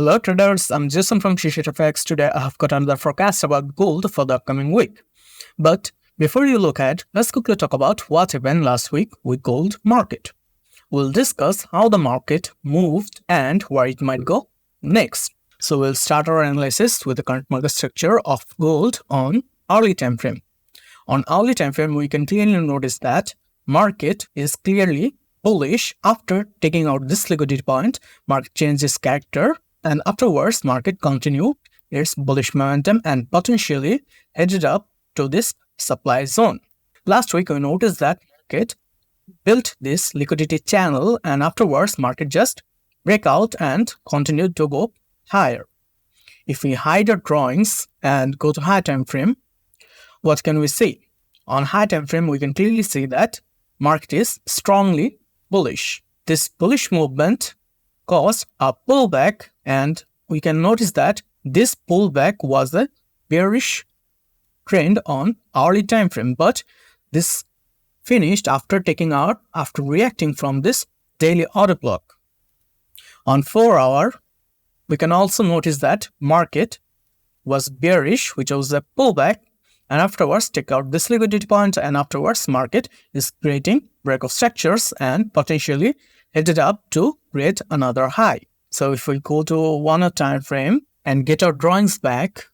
Hello traders, I'm Jason from Sureshot. Today I have got another forecast about gold for the upcoming week. But before you look at, let's quickly talk about what happened last week with gold market. We'll discuss how the market moved and where it might go next. So we'll start our analysis with the current market structure of gold on hourly time frame. On hourly time frame, we can clearly notice that market is clearly bullish after taking out this liquidity point. Market changes character, and afterwards market continued its bullish momentum and potentially headed up to this supply zone. Last week we noticed that market built this liquidity channel, and afterwards market just break out and continued to go higher. If we hide our drawings and go to high time frame, what can we see? On high time frame, we can clearly see that market is strongly bullish. This bullish movement caused a pullback, and we can notice that this pullback was a bearish trend on hourly time frame, but this finished after reacting from this daily order block. On 4 hour, we can also notice that market was bearish, which was a pullback, and afterwards take out this liquidity point, and afterwards market is creating breakout structures and potentially headed up to create another high. So if we go to 1 hour time frame and get our drawings back,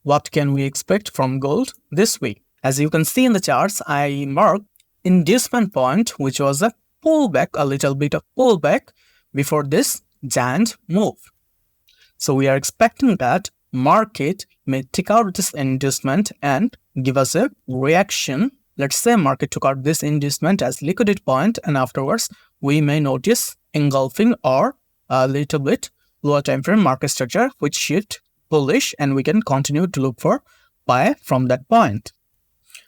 what can we expect from gold this week? As you can see in the charts, I marked inducement point, which was a pullback, a little bit of pullback before this giant move. So we are expecting that market may take out this inducement and give us a reaction. Let's say market took out this inducement as liquidity point, and afterwards we may notice engulfing or a little bit lower time frame market structure which shift bullish, and we can continue to look for buy from that point.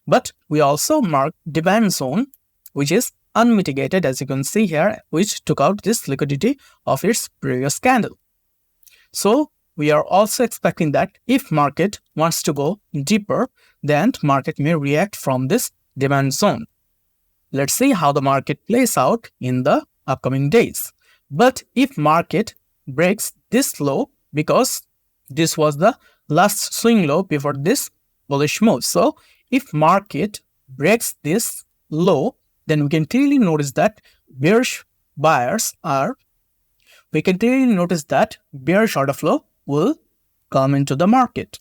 But we also mark demand zone, which is unmitigated, as you can see here, which took out this liquidity of its previous candle. So we are also expecting that if market wants to go deeper, then market may react from this demand zone. Let's see how the market plays out in the upcoming days. But if market breaks this low, because this was the last swing low before this bullish move. So if market breaks this low, then we can clearly notice that bearish order flow will come into the market.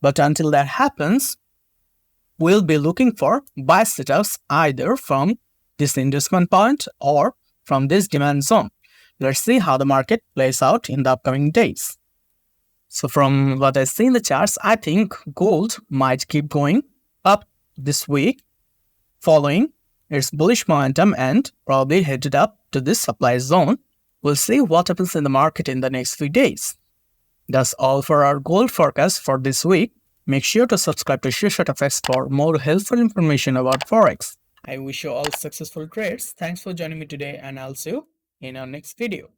But until that happens, we'll be looking for buy setups either from this inducement point or from this demand zone. Let's see how the market plays out in the upcoming days. So from what I see in the charts, I think gold might keep going up this week, following its bullish momentum and probably headed up to this supply zone. We'll see what happens in the market in the next few days. That's all for our gold forecast for this week. Make sure to subscribe to Sureshot for more helpful information about Forex. I wish you all successful trades. Thanks for joining me today, and I'll see you in our next video.